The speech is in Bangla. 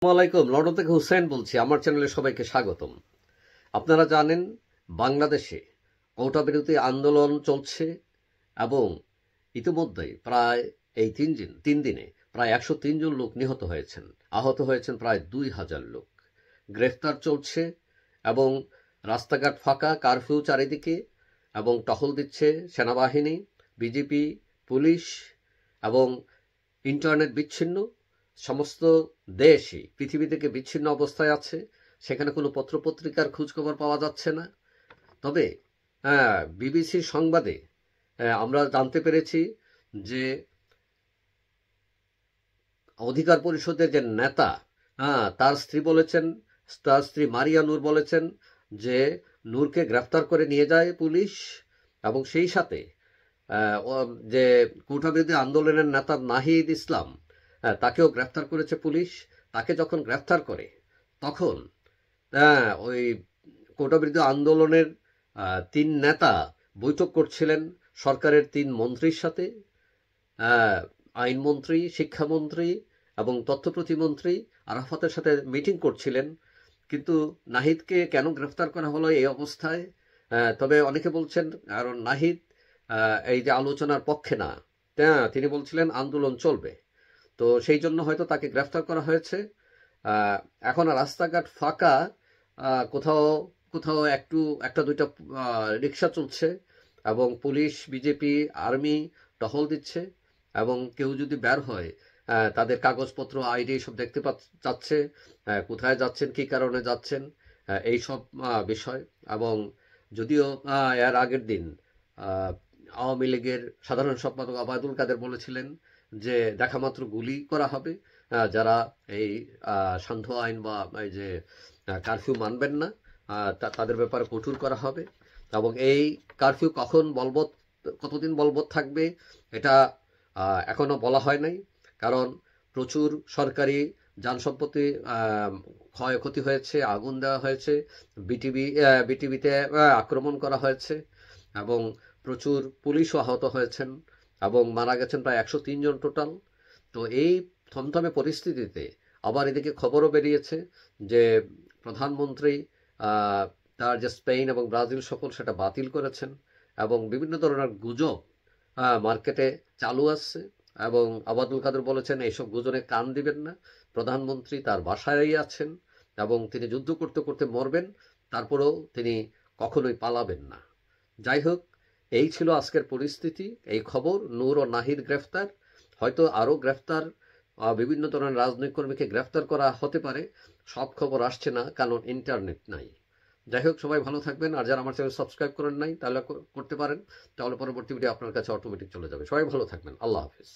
আসসালামাইকুম, লন্ডন থেকে হুসেন বলছি। আমার চ্যানেলে সবাইকে স্বাগতম। আপনারা জানেন বাংলাদেশে কোটা বিরোধী আন্দোলন চলছে এবং ইতিমধ্যে প্রায় এই তিন দিনে প্রায় 103 জন লোক নিহত হয়েছেন, আহত হয়েছেন প্রায় 2000 লোক। গ্রেফতার চলছে এবং রাস্তাঘাট ফাঁকা, কারফিউ চারিদিকে এবং টহল দিচ্ছে সেনাবাহিনী, বিজেপি, পুলিশ এবং ইন্টারনেট বিচ্ছিন্ন। সমস্ত দেশই পৃথিবী থেকে বিচ্ছিন্ন অবস্থায় আছে। সেখানে কোনো পত্রপত্রিকার খোঁজখবর পাওয়া যাচ্ছে না। তবে বিবিসির সংবাদে আমরা জানতে পেরেছি যে অধিকার পরিষদের যে নেতা, তার স্ত্রী মারিয়া নূর বলেছেন যে নূরকে গ্রেফতার করে নিয়ে যায় পুলিশ এবং সেই সাথে যে কোটা বিরোধী আন্দোলনের নেতা নাহিদ ইসলাম, তাকেও গ্রেফতার করেছে পুলিশ। তাকে যখন গ্রেফতার করে তখন ওই কোটা বিরোধী আন্দোলনের 3 নেতা বৈঠক করছিলেন সরকারের 3 মন্ত্রীর সাথে, আইনমন্ত্রী, শিক্ষামন্ত্রী এবং তথ্য প্রতিমন্ত্রী আরাফাতের সাথে মিটিং করছিলেন। কিন্তু নাহিদকে কেন গ্রেফতার করা হলো এই অবস্থায়? তবে অনেকে বলছেন কারণ নাহিদ এই যে আলোচনার পক্ষে না, তিনি বলছিলেন আন্দোলন চলবে, তো সেই জন্য হয়তো তাকে গ্রেফতার করা হয়েছে। এখন রাস্তাঘাট ফাঁকা, কোথাও কোথাও একটা দুইটা রিক্সা চলছে এবং পুলিশ, বিজেপি, আর্মি টহল দিচ্ছে এবং কেউ যদি বের হয় তাদের কাগজপত্র, আইডি সব দেখতে যাচ্ছে, কোথায় যাচ্ছেন, কি কারণে যাচ্ছেন, এই সব বিষয়। এবং যদিও এর আগের দিন আওয়ামী লীগের সাধারণ সম্পাদক আবায়দুল কাদের বলেছিলেন যে দেখামাত্র গুলি করা হবে যারা এই সান্ধ্য আইন বা এই যে কারফিউ মানবেন না, তাদের ব্যাপারে কঠোর করা হবে। এবং এই কারফিউ কতদিন বলবৎ থাকবে এটা এখনো বলা হয় নাই, কারণ প্রচুর সরকারি যান সম্পত্তি ক্ষয়ক্ষতি হয়েছে, আগুন দেওয়া হয়েছে, বিটিভিতে আক্রমণ করা হয়েছে এবং প্রচুর পুলিশও আহত হয়েছেন এবং মারা গেছেন প্রায় 103 জন টোটাল। তো এই থমথমে পরিস্থিতিতে আবার এদিকে খবরও বেরিয়েছে যে প্রধানমন্ত্রী তার যে স্পেন এবং ব্রাজিল সফর সেটা বাতিল করেছেন এবং বিভিন্ন ধরনের গুজব মার্কেটে চালু আসছে। এবং আবাদুল কাদের বলেছেন এইসব গুজবে কান দিবেন না, প্রধানমন্ত্রী তার বাসায় আছেন এবং তিনি যুদ্ধ করতে করতে মরবেন, তারপরেও তিনি কখনোই পালাবেন না। যাই হোক, এই ছিল আজকের পরিস্থিতি, এই খবর। নূর ও নাহিদ গ্রেফতার, হয়তো আরও গ্রেফতার, বিভিন্ন ধরনের রাজনৈতিক কর্মীকে গ্রেফতার করা হতে পারে। সব খবর আসছে না কারণ ইন্টারনেট নাই। যাই হোক, সবাই ভালো থাকবেন। আর যারা আমার চ্যানেল সাবস্ক্রাইব করেন নাই তাহলে করতে পারেন, তাহলে পরবর্তী ভিডিও আপনার কাছে অটোমেটিক চলে যাবে। সবাই ভালো থাকবেন। আল্লাহ হাফিজ।